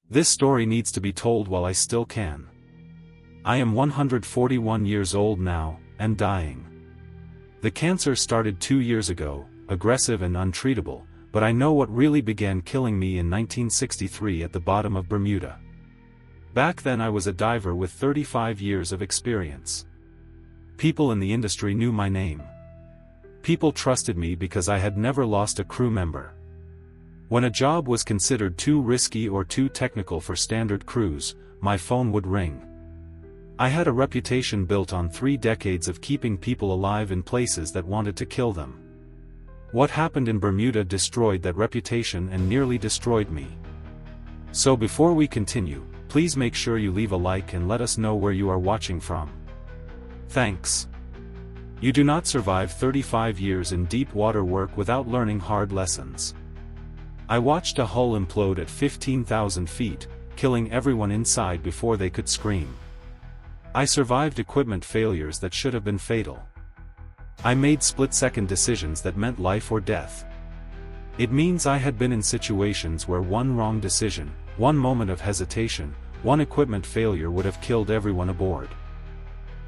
This story needs to be told while I still can. I am 141 years old now, and dying. The cancer started 2 years ago, aggressive and untreatable, but I know what really began killing me in 1963 at the bottom of Bermuda. Back then I was a diver with 35 years of experience. People in the industry knew my name. People trusted me because I had never lost a crew member. When a job was considered too risky or too technical for standard crews, my phone would ring. I had a reputation built on 3 decades of keeping people alive in places that wanted to kill them. What happened in Bermuda destroyed that reputation and nearly destroyed me. So before we continue, please make sure you leave a like and let us know where you are watching from. Thanks. You do not survive 35 years in deep water work without learning hard lessons. I watched a hull implode at 15,000 feet, killing everyone inside before they could scream. I survived equipment failures that should have been fatal. I made split-second decisions that meant life or death. It means I had been in situations where one wrong decision, one moment of hesitation, one equipment failure would have killed everyone aboard.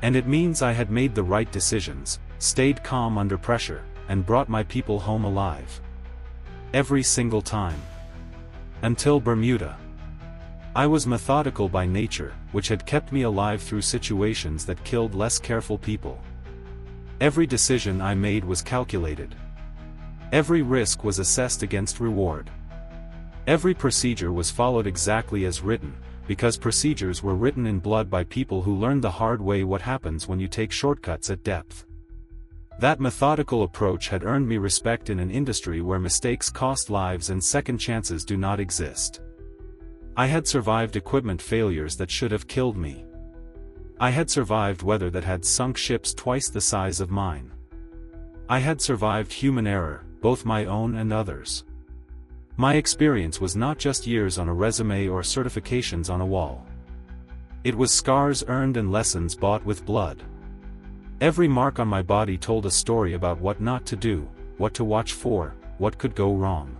And it means I had made the right decisions, stayed calm under pressure, and brought my people home alive. Every single time. Until Bermuda. I was methodical by nature, which had kept me alive through situations that killed less careful people. Every decision I made was calculated. Every risk was assessed against reward. Every procedure was followed exactly as written, because procedures were written in blood by people who learned the hard way what happens when you take shortcuts at depth. That methodical approach had earned me respect in an industry where mistakes cost lives and second chances do not exist. I had survived equipment failures that should have killed me. I had survived weather that had sunk ships twice the size of mine. I had survived human error, both my own and others. My experience was not just years on a resume or certifications on a wall. It was scars earned and lessons bought with blood. Every mark on my body told a story about what not to do, what to watch for, what could go wrong.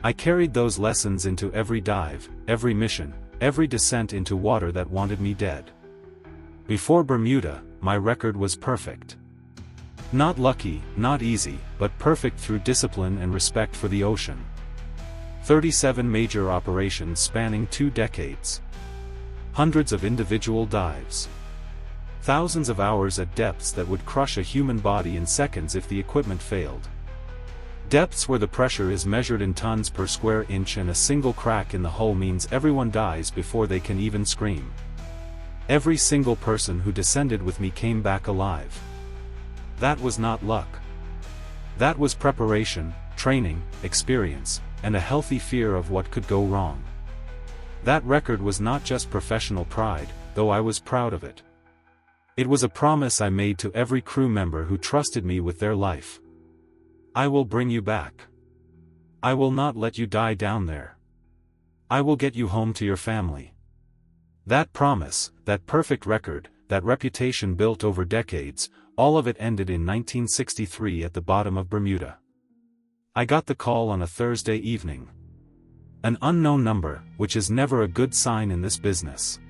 I carried those lessons into every dive, every mission, every descent into water that wanted me dead. Before Bermuda, my record was perfect. Not lucky, not easy, but perfect through discipline and respect for the ocean. 37 major operations spanning 2 decades. Hundreds of individual dives. Thousands of hours at depths that would crush a human body in seconds if the equipment failed. Depths where the pressure is measured in tons per square inch and a single crack in the hull means everyone dies before they can even scream. Every single person who descended with me came back alive. That was not luck. That was preparation, training, experience, and a healthy fear of what could go wrong. That record was not just professional pride, though I was proud of it. It was a promise I made to every crew member who trusted me with their life. I will bring you back. I will not let you die down there. I will get you home to your family. That promise, that perfect record, that reputation built over decades, all of it ended in 1963 at the bottom of Bermuda. I got the call on a Thursday evening. An unknown number, which is never a good sign in this business.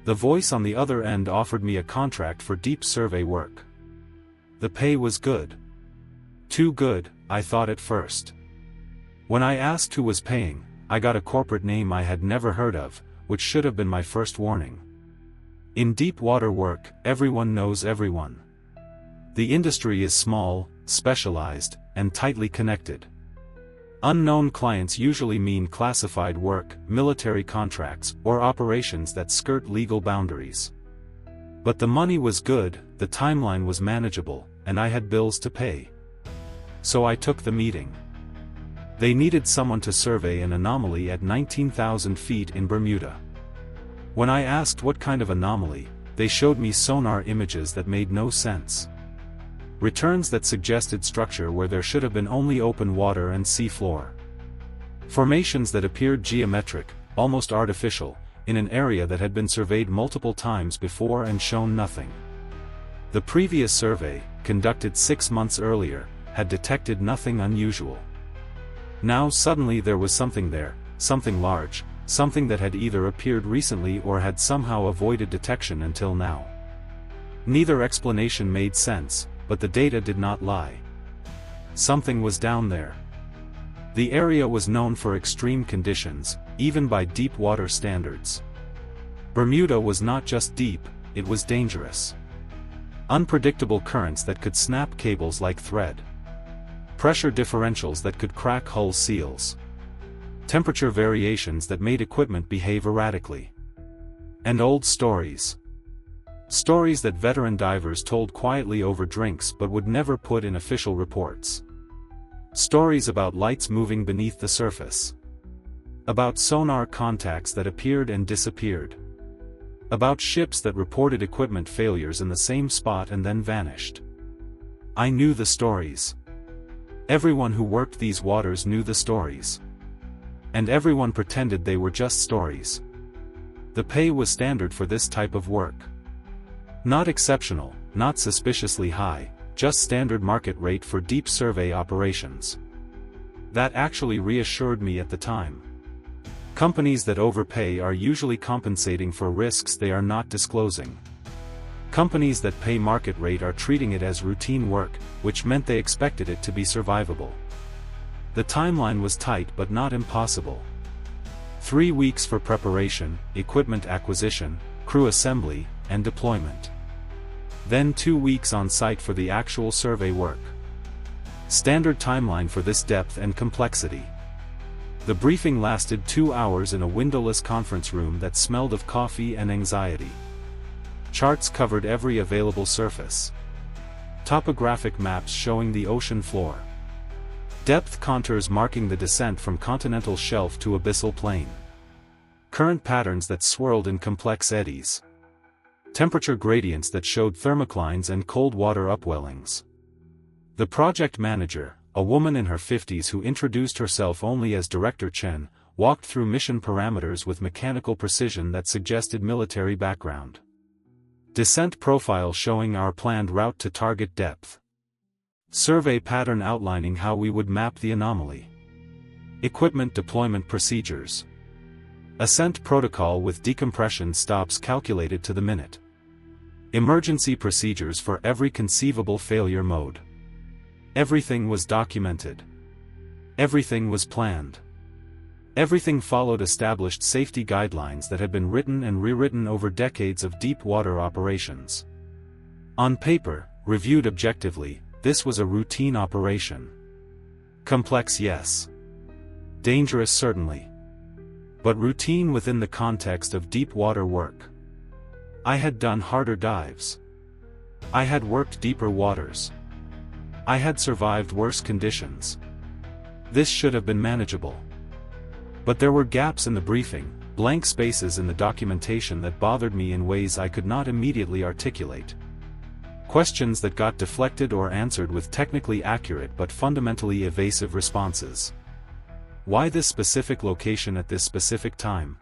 The voice on the other end offered me a contract for deep survey work. The pay was good. Too good, I thought at first. When I asked who was paying, I got a corporate name I had never heard of, which should have been my first warning. In deep water work, everyone knows everyone. The industry is small, specialized, and tightly connected. Unknown clients usually mean classified work, military contracts, or operations that skirt legal boundaries. But the money was good, the timeline was manageable, and I had bills to pay. So I took the meeting. They needed someone to survey an anomaly at 19,000 feet in Bermuda. When I asked what kind of anomaly, they showed me sonar images that made no sense. Returns that suggested structure where there should have been only open water and sea floor. Formations that appeared geometric, almost artificial, in an area that had been surveyed multiple times before and shown nothing. The previous survey, conducted 6 months earlier, had detected nothing unusual. Now suddenly there was something there, something large, something that had either appeared recently or had somehow avoided detection until now. Neither explanation made sense, but the data did not lie. Something was down there. The area was known for extreme conditions, even by deep water standards. Bermuda was not just deep, it was dangerous. Unpredictable currents that could snap cables like thread. Pressure differentials that could crack hull seals. Temperature variations that made equipment behave erratically. And old stories. Stories that veteran divers told quietly over drinks but would never put in official reports. Stories about lights moving beneath the surface. About sonar contacts that appeared and disappeared. About ships that reported equipment failures in the same spot and then vanished. I knew the stories. Everyone who worked these waters knew the stories. And everyone pretended they were just stories. The pay was standard for this type of work. Not exceptional, not suspiciously high, just standard market rate for deep survey operations. That actually reassured me at the time. Companies that overpay are usually compensating for risks they are not disclosing. Companies that pay market rate are treating it as routine work, which meant they expected it to be survivable. The timeline was tight but not impossible. 3 weeks for preparation, equipment acquisition, crew assembly, and deployment. Then 2 weeks on site for the actual survey work. Standard timeline for this depth and complexity. The briefing lasted 2 hours in a windowless conference room that smelled of coffee and anxiety. Charts covered every available surface. Topographic maps showing the ocean floor. Depth contours marking the descent from continental shelf to abyssal plain. Current patterns that swirled in complex eddies. Temperature gradients that showed thermoclines and cold water upwellings. The project manager, a woman in her 50s who introduced herself only as Director Chen, walked through mission parameters with mechanical precision that suggested military background. Descent profile showing our planned route to target depth. Survey pattern outlining how we would map the anomaly. Equipment deployment procedures. Ascent protocol with decompression stops calculated to the minute. Emergency procedures for every conceivable failure mode. Everything was documented. Everything was planned. Everything followed established safety guidelines that had been written and rewritten over decades of deep water operations. On paper, reviewed objectively, this was a routine operation. Complex, yes. Dangerous, certainly. But routine within the context of deep water work. I had done harder dives. I had worked deeper waters. I had survived worse conditions. This should have been manageable. But there were gaps in the briefing, blank spaces in the documentation that bothered me in ways I could not immediately articulate. Questions that got deflected or answered with technically accurate but fundamentally evasive responses. Why this specific location at this specific time?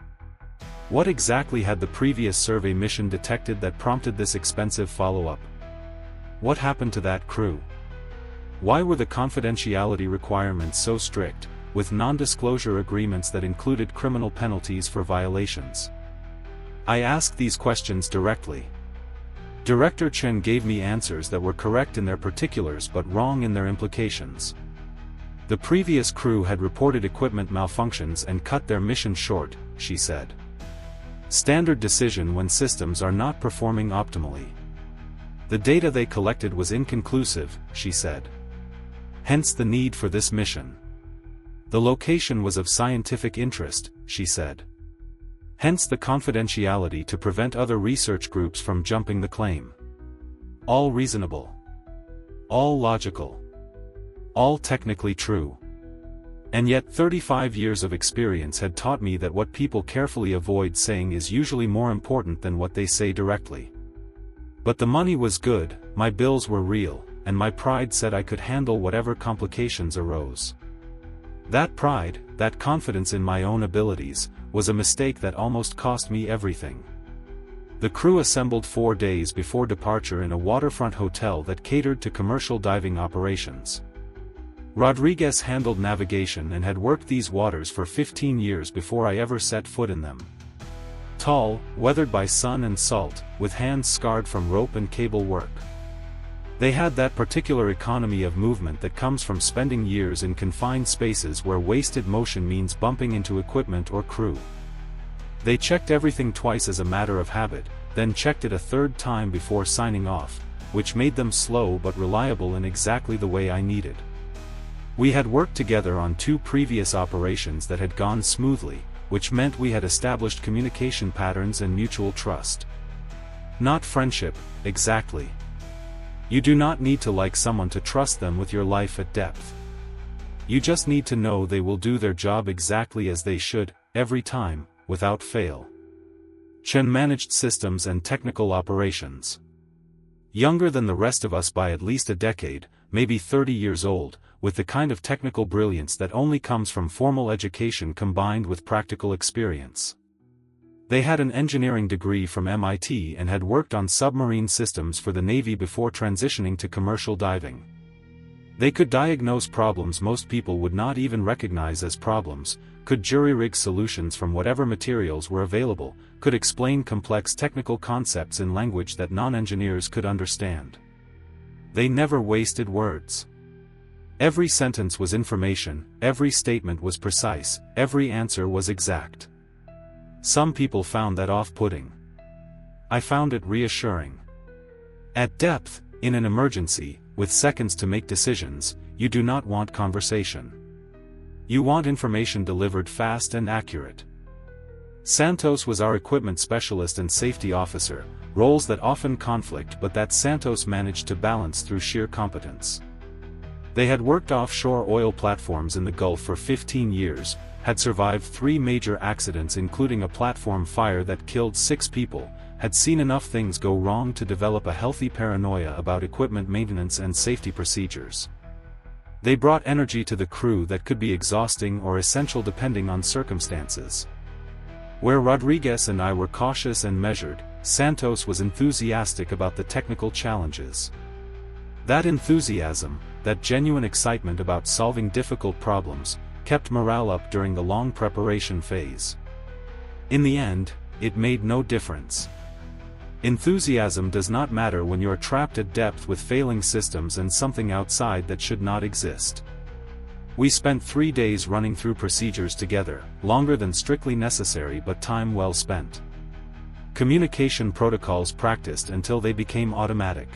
What exactly had the previous survey mission detected that prompted this expensive follow-up? What happened to that crew? Why were the confidentiality requirements so strict, with non-disclosure agreements that included criminal penalties for violations? I asked these questions directly. Director Chen gave me answers that were correct in their particulars but wrong in their implications. The previous crew had reported equipment malfunctions and cut their mission short, she said. Standard decision when systems are not performing optimally. The data they collected was inconclusive, she said. Hence the need for this mission. The location was of scientific interest, she said. Hence the confidentiality to prevent other research groups from jumping the claim. All reasonable. All logical. All technically true. And yet 35 years of experience had taught me that what people carefully avoid saying is usually more important than what they say directly. But the money was good, my bills were real, and my pride said I could handle whatever complications arose. That pride, that confidence in my own abilities, was a mistake that almost cost me everything. The crew assembled 4 days before departure in a waterfront hotel that catered to commercial diving operations. Rodriguez handled navigation and had worked these waters for 15 years before I ever set foot in them. Tall, weathered by sun and salt, with hands scarred from rope and cable work. They had that particular economy of movement that comes from spending years in confined spaces where wasted motion means bumping into equipment or crew. They checked everything twice as a matter of habit, then checked it a third time before signing off, which made them slow but reliable in exactly the way I needed. We had worked together on 2 previous operations that had gone smoothly, which meant we had established communication patterns and mutual trust. Not friendship, exactly. You do not need to like someone to trust them with your life at depth. You just need to know they will do their job exactly as they should, every time, without fail. Chen managed systems and technical operations. Younger than the rest of us by at least a decade, maybe 30 years old, with the kind of technical brilliance that only comes from formal education combined with practical experience. They had an engineering degree from MIT and had worked on submarine systems for the Navy before transitioning to commercial diving. They could diagnose problems most people would not even recognize as problems, could jury-rig solutions from whatever materials were available, could explain complex technical concepts in language that non-engineers could understand. They never wasted words. Every sentence was information, every statement was precise, every answer was exact. Some people found that off-putting. I found it reassuring. At depth, in an emergency, with seconds to make decisions, you do not want conversation. You want information delivered fast and accurate. Santos was our equipment specialist and safety officer, roles that often conflict but that Santos managed to balance through sheer competence. They had worked offshore oil platforms in the Gulf for 15 years, had survived 3 major accidents including a platform fire that killed 6 people, had seen enough things go wrong to develop a healthy paranoia about equipment maintenance and safety procedures. They brought energy to the crew that could be exhausting or essential depending on circumstances. Where Rodriguez and I were cautious and measured, Santos was enthusiastic about the technical challenges. That enthusiasm, that genuine excitement about solving difficult problems, kept morale up during the long preparation phase. In the end, it made no difference. Enthusiasm does not matter when you're trapped at depth with failing systems and something outside that should not exist. We spent 3 days running through procedures together, longer than strictly necessary but time well spent. Communication protocols practiced until they became automatic.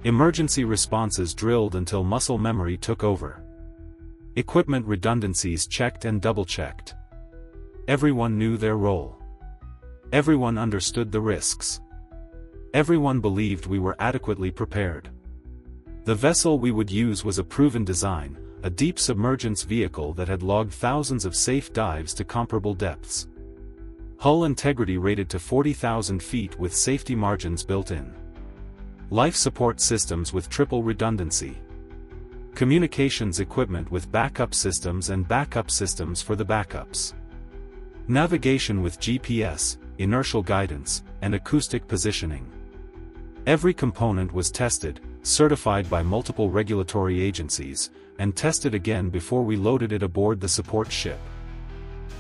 Emergency responses drilled until muscle memory took over. Equipment redundancies checked and double-checked. Everyone knew their role. Everyone understood the risks. Everyone believed we were adequately prepared. The vessel we would use was a proven design, a deep submergence vehicle that had logged thousands of safe dives to comparable depths. Hull integrity rated to 40,000 feet with safety margins built in. Life support systems with triple redundancy. Communications equipment with backup systems and backup systems for the backups. Navigation with GPS, inertial guidance, and acoustic positioning. Every component was tested, certified by multiple regulatory agencies, and tested again before we loaded it aboard the support ship.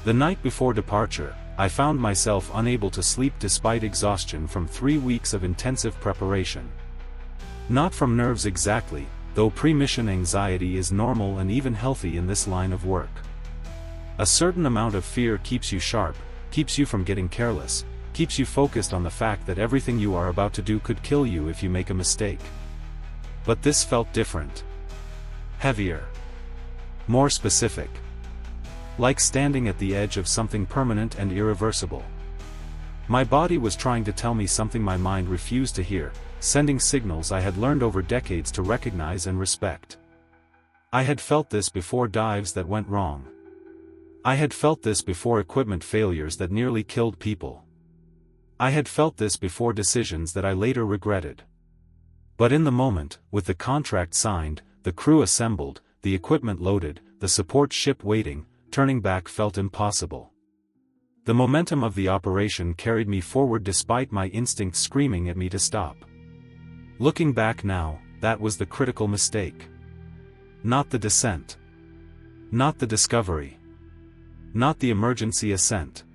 The night before departure, I found myself unable to sleep despite exhaustion from 3 weeks of intensive preparation. Not from nerves exactly, though pre-mission anxiety is normal and even healthy in this line of work. A certain amount of fear keeps you sharp, keeps you from getting careless, keeps you focused on the fact that everything you are about to do could kill you if you make a mistake. But this felt different. Heavier. More specific. Like standing at the edge of something permanent and irreversible. My body was trying to tell me something my mind refused to hear, sending signals I had learned over decades to recognize and respect. I had felt this before dives that went wrong. I had felt this before equipment failures that nearly killed people. I had felt this before decisions that I later regretted. But in the moment, with the contract signed, the crew assembled, the equipment loaded, the support ship waiting, turning back felt impossible. The momentum of the operation carried me forward despite my instincts screaming at me to stop. Looking back now, that was the critical mistake. Not the descent. Not the discovery. Not the emergency ascent.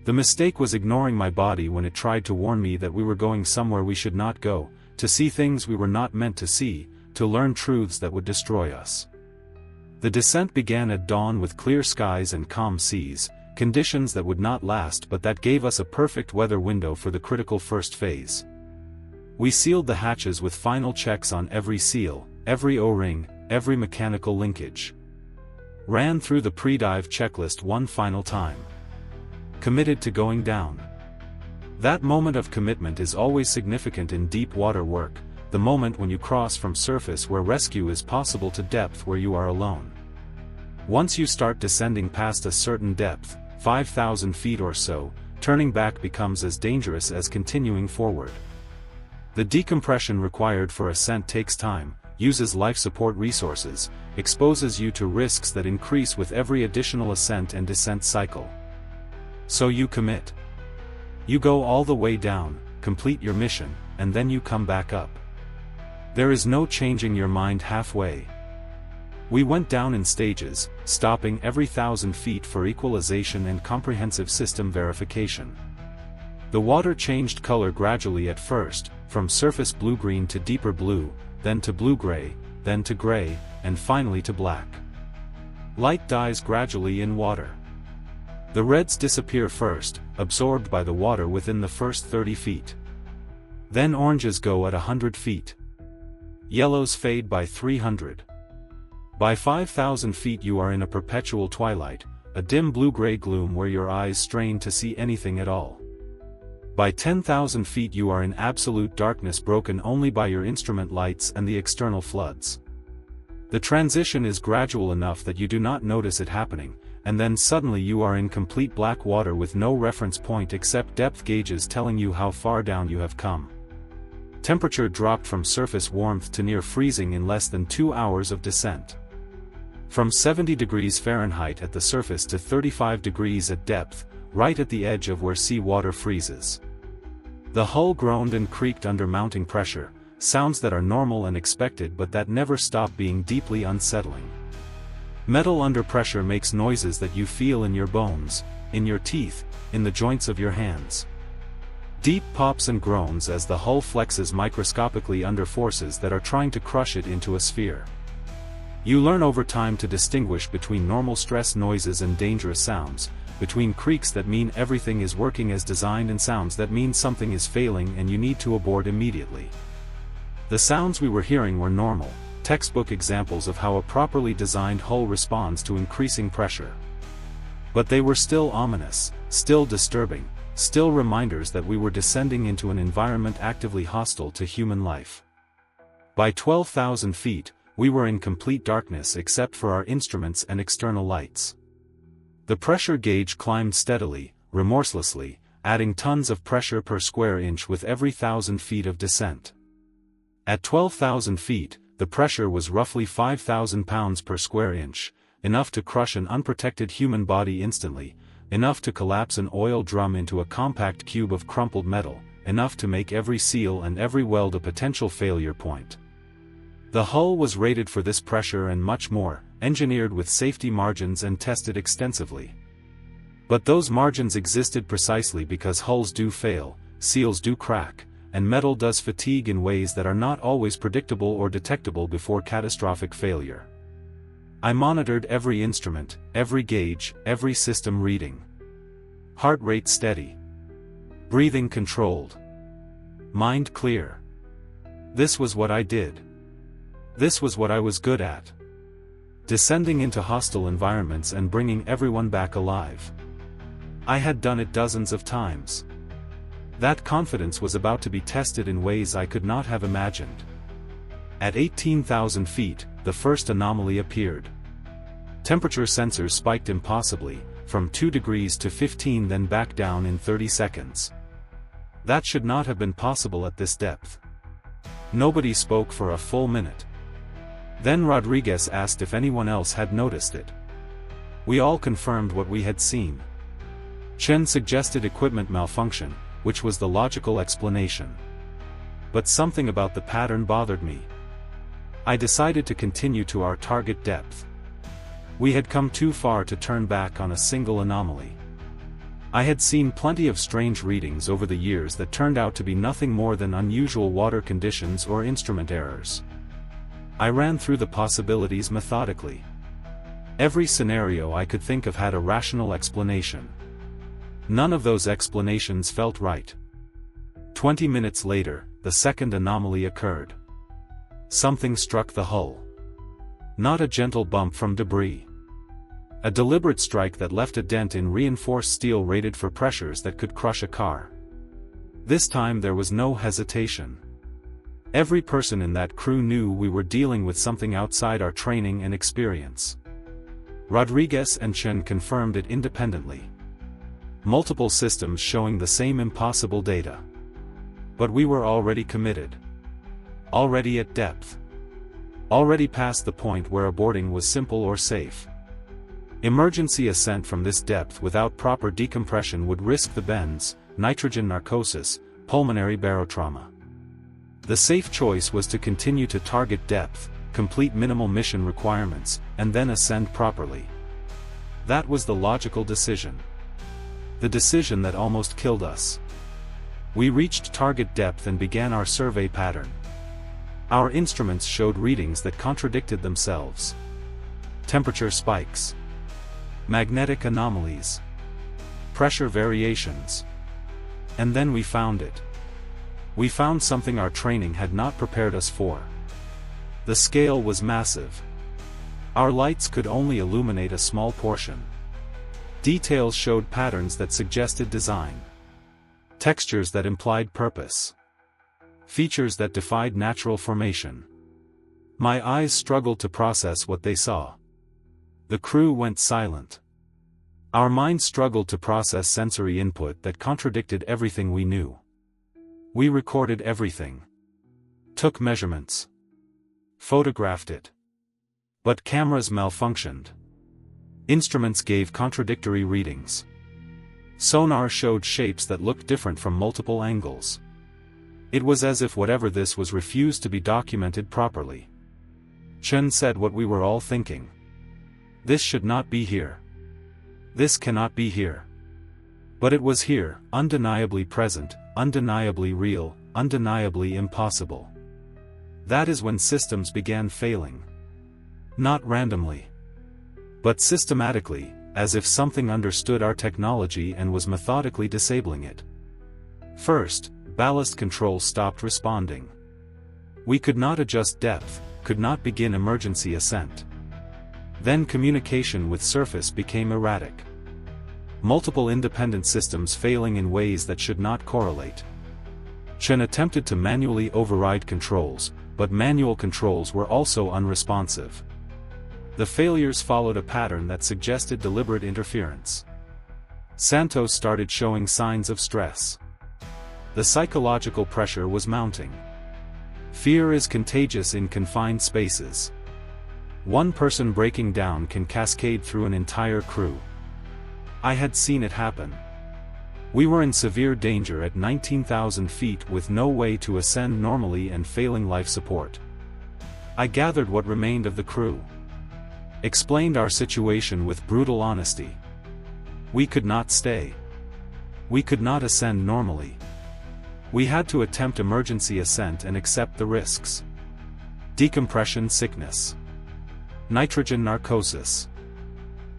The mistake was ignoring my body when it tried to warn me that we were going somewhere we should not go, to see things we were not meant to see, to learn truths that would destroy us. The descent began at dawn with clear skies and calm seas, conditions that would not last but that gave us a perfect weather window for the critical first phase. We sealed the hatches with final checks on every seal, every O-ring, every mechanical linkage. Ran through the pre-dive checklist one final time. Committed to going down. That moment of commitment is always significant in deep water work, the moment when you cross from surface where rescue is possible to depth where you are alone. Once you start descending past a certain depth, 5,000 feet or so, turning back becomes as dangerous as continuing forward. The decompression required for ascent takes time, uses life support resources, exposes you to risks that increase with every additional ascent and descent cycle. So you commit. You go all the way down, complete your mission, and then you come back up. There is no changing your mind halfway. We went down in stages, stopping every 1,000 feet for equalization and comprehensive system verification. The water changed color gradually at first, from surface blue-green to deeper blue, then to blue-gray, then to gray, and finally to black. Light dies gradually in water. The reds disappear first, absorbed by the water within the first 30 feet. Then oranges go at 100 feet. Yellows fade by 300. By 5,000 feet you are in a perpetual twilight, a dim blue-gray gloom where your eyes strain to see anything at all. By 10,000 feet you are in absolute darkness broken only by your instrument lights and the external floods. The transition is gradual enough that you do not notice it happening, and then suddenly you are in complete black water with no reference point except depth gauges telling you how far down you have come. Temperature dropped from surface warmth to near freezing in less than 2 hours of descent. From 70 degrees Fahrenheit at the surface to 35 degrees at depth, right at the edge of where sea water freezes. The hull groaned and creaked under mounting pressure, sounds that are normal and expected but that never stop being deeply unsettling. Metal under pressure makes noises that you feel in your bones, in your teeth, in the joints of your hands. Deep pops and groans as the hull flexes microscopically under forces that are trying to crush it into a sphere. You learn over time to distinguish between normal stress noises and dangerous sounds, between creaks that mean everything is working as designed and sounds that mean something is failing and you need to abort immediately. The sounds we were hearing were normal, textbook examples of how a properly designed hull responds to increasing pressure. But they were still ominous, still disturbing, still reminders that we were descending into an environment actively hostile to human life. By 12,000 feet, we were in complete darkness except for our instruments and external lights. The pressure gauge climbed steadily, remorselessly, adding tons of pressure per square inch with every 1,000 feet of descent. At 12,000 feet, the pressure was roughly 5,000 pounds per square inch, enough to crush an unprotected human body instantly, enough to collapse an oil drum into a compact cube of crumpled metal, enough to make every seal and every weld a potential failure point. The hull was rated for this pressure and much more, engineered with safety margins and tested extensively. But those margins existed precisely because hulls do fail, seals do crack, and metal does fatigue in ways that are not always predictable or detectable before catastrophic failure. I monitored every instrument, every gauge, every system reading. Heart rate steady. Breathing controlled. Mind clear. This was what I did. This was what I was good at. Descending into hostile environments and bringing everyone back alive. I had done it dozens of times. That confidence was about to be tested in ways I could not have imagined. At 18,000 feet, the first anomaly appeared. Temperature sensors spiked impossibly, from 2 degrees to 15 then back down in 30 seconds. That should not have been possible at this depth. Nobody spoke for a full minute. Then Rodriguez asked if anyone else had noticed it. We all confirmed what we had seen. Chen suggested equipment malfunction, which was the logical explanation. But something about the pattern bothered me. I decided to continue to our target depth. We had come too far to turn back on a single anomaly. I had seen plenty of strange readings over the years that turned out to be nothing more than unusual water conditions or instrument errors. I ran through the possibilities methodically. Every scenario I could think of had a rational explanation. None of those explanations felt right. 20 minutes later, the second anomaly occurred. Something struck the hull. Not a gentle bump from debris. A deliberate strike that left a dent in reinforced steel rated for pressures that could crush a car. This time there was no hesitation. Every person in that crew knew we were dealing with something outside our training and experience. Rodriguez and Chen confirmed it independently. Multiple systems showing the same impossible data. But we were already committed. Already at depth. Already past the point where aborting was simple or safe. Emergency ascent from this depth without proper decompression would risk the bends, nitrogen narcosis, pulmonary barotrauma. The safe choice was to continue to target depth, complete minimal mission requirements, and then ascend properly. That was the logical decision. The decision that almost killed us. We reached target depth and began our survey pattern. Our instruments showed readings that contradicted themselves. Temperature spikes. Magnetic anomalies. Pressure variations. And then we found it. We found something our training had not prepared us for. The scale was massive. Our lights could only illuminate a small portion. Details showed patterns that suggested design. Textures that implied purpose. Features that defied natural formation. My eyes struggled to process what they saw. The crew went silent. Our minds struggled to process sensory input that contradicted everything we knew. We recorded everything. Took measurements. Photographed it. But cameras malfunctioned. Instruments gave contradictory readings. Sonar showed shapes that looked different from multiple angles. It was as if whatever this was refused to be documented properly. Chen said what we were all thinking. This should not be here. This cannot be here. But it was here, undeniably present, undeniably real, undeniably impossible. That is when systems began failing. Not randomly. But systematically, as if something understood our technology and was methodically disabling it. First, ballast control stopped responding. We could not adjust depth, could not begin emergency ascent. Then communication with surface became erratic. Multiple independent systems failing in ways that should not correlate. Chen attempted to manually override controls, but manual controls were also unresponsive. The failures followed a pattern that suggested deliberate interference. Santos started showing signs of stress. The psychological pressure was mounting. Fear is contagious in confined spaces. One person breaking down can cascade through an entire crew. I had seen it happen. We were in severe danger at 19,000 feet with no way to ascend normally and failing life support. I gathered what remained of the crew. Explained our situation with brutal honesty. We could not stay. We could not ascend normally. We had to attempt emergency ascent and accept the risks. Decompression sickness. Nitrogen narcosis.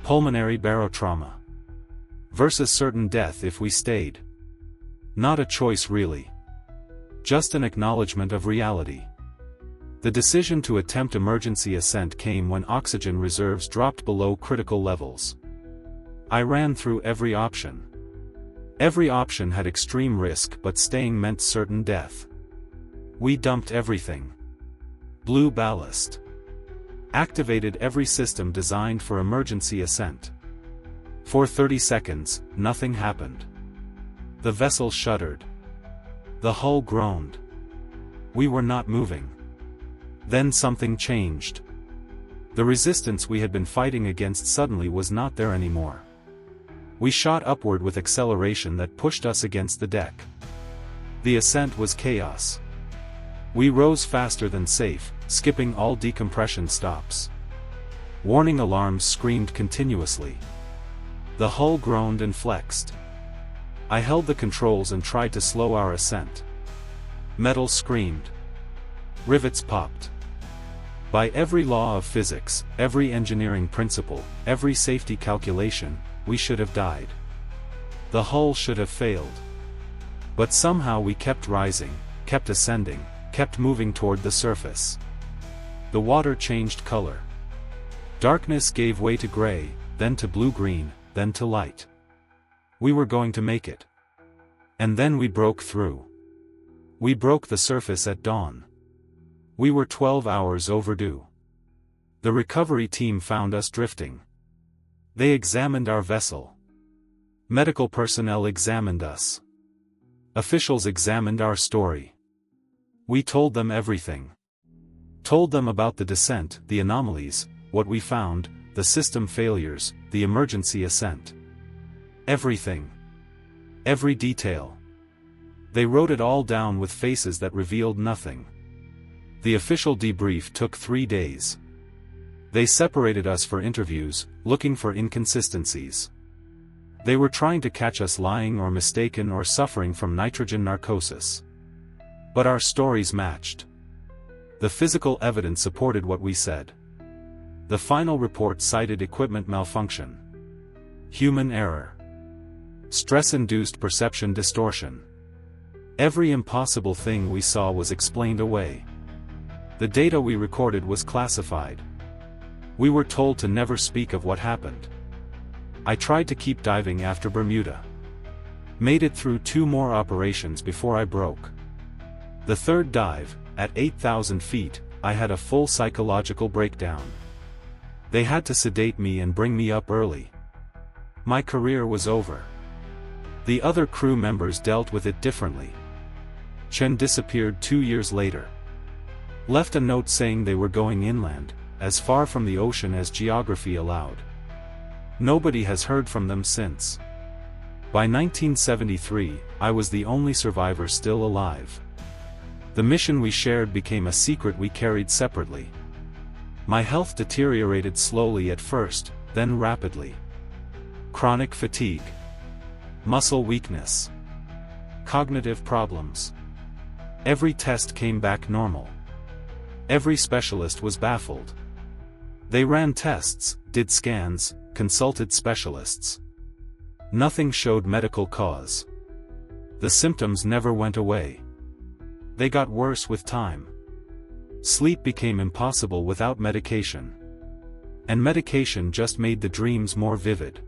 Pulmonary barotrauma. Versus certain death if we stayed. Not a choice really. Just an acknowledgement of reality. The decision to attempt emergency ascent came when oxygen reserves dropped below critical levels. I ran through every option. Every option had extreme risk, but staying meant certain death. We dumped everything. Blew ballast. Activated every system designed for emergency ascent. For 30 seconds, nothing happened. The vessel shuddered. The hull groaned. We were not moving. Then something changed. The resistance we had been fighting against suddenly was not there anymore. We shot upward with acceleration that pushed us against the deck. The ascent was chaos. We rose faster than safe, skipping all decompression stops. Warning alarms screamed continuously. The hull groaned and flexed. I held the controls and tried to slow our ascent. Metal screamed. Rivets popped. By every law of physics, every engineering principle, every safety calculation, we should have died. The hull should have failed. But somehow we kept rising, kept ascending, kept moving toward the surface. The water changed color. Darkness gave way to gray, then to blue-green, then to light. We were going to make it. And then we broke through. We broke the surface at dawn. We were 12 hours overdue. The recovery team found us drifting. They examined our vessel. Medical personnel examined us. Officials examined our story. We told them everything. Told them about the descent, the anomalies, what we found, the system failures, the emergency ascent. Everything. Every detail. They wrote it all down with faces that revealed nothing. The official debrief took 3 days. They separated us for interviews, looking for inconsistencies. They were trying to catch us lying or mistaken or suffering from nitrogen narcosis. But our stories matched. The physical evidence supported what we said. The final report cited equipment malfunction, human error, stress-induced perception distortion. Every impossible thing we saw was explained away. The data we recorded was classified. We were told to never speak of what happened. I tried to keep diving after Bermuda. Made it through 2 more operations before I broke. The third dive, at 8,000 feet, I had a full psychological breakdown. They had to sedate me and bring me up early. My career was over. The other crew members dealt with it differently. Chen disappeared 2 years later. Left a note saying they were going inland, as far from the ocean as geography allowed. Nobody has heard from them since. By 1973, I was the only survivor still alive. The mission we shared became a secret we carried separately. My health deteriorated slowly at first, then rapidly. Chronic fatigue. Muscle weakness. Cognitive problems. Every test came back normal. Every specialist was baffled. They ran tests, did scans, consulted specialists. Nothing showed medical cause. The symptoms never went away. They got worse with time. Sleep became impossible without medication. And medication just made the dreams more vivid.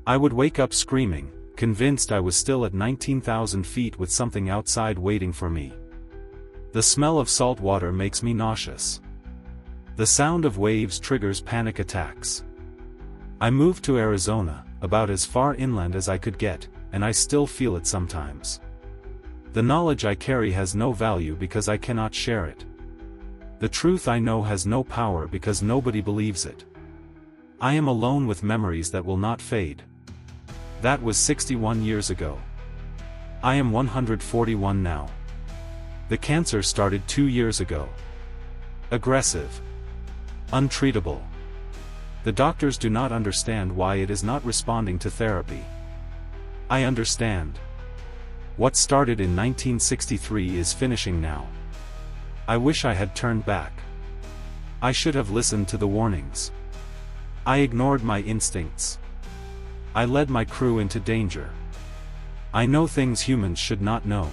I would wake up screaming, convinced I was still at 19,000 feet with something outside waiting for me. The smell of salt water makes me nauseous. The sound of waves triggers panic attacks. I moved to Arizona, about as far inland as I could get, and I still feel it sometimes. The knowledge I carry has no value because I cannot share it. The truth I know has no power because nobody believes it. I am alone with memories that will not fade. That was 61 years ago. I am 141 now. The cancer started 2 years ago. Aggressive. Untreatable. The doctors do not understand why it is not responding to therapy. I understand. What started in 1963 is finishing now. I wish I had turned back. I should have listened to the warnings. I ignored my instincts. I led my crew into danger. I know things humans should not know.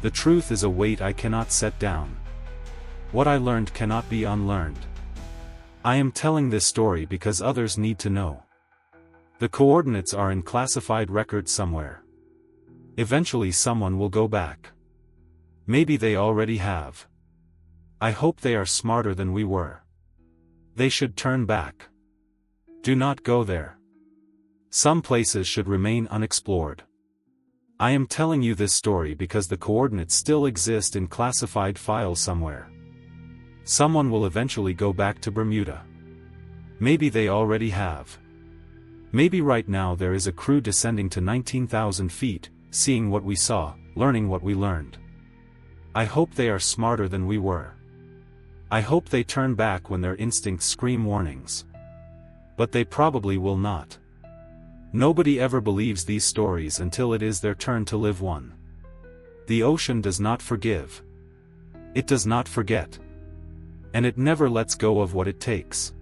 The truth is a weight I cannot set down. What I learned cannot be unlearned. I am telling this story because others need to know. The coordinates are in classified records somewhere. Eventually someone will go back. Maybe they already have. I hope they are smarter than we were. They should turn back. Do not go there. Some places should remain unexplored. I am telling you this story because the coordinates still exist in classified files somewhere. Someone will eventually go back to Bermuda. Maybe they already have. Maybe right now there is a crew descending to 19,000 feet, seeing what we saw, learning what we learned. I hope they are smarter than we were. I hope they turn back when their instincts scream warnings. But they probably will not. Nobody ever believes these stories until it is their turn to live one. The ocean does not forgive. It does not forget. And it never lets go of what it takes.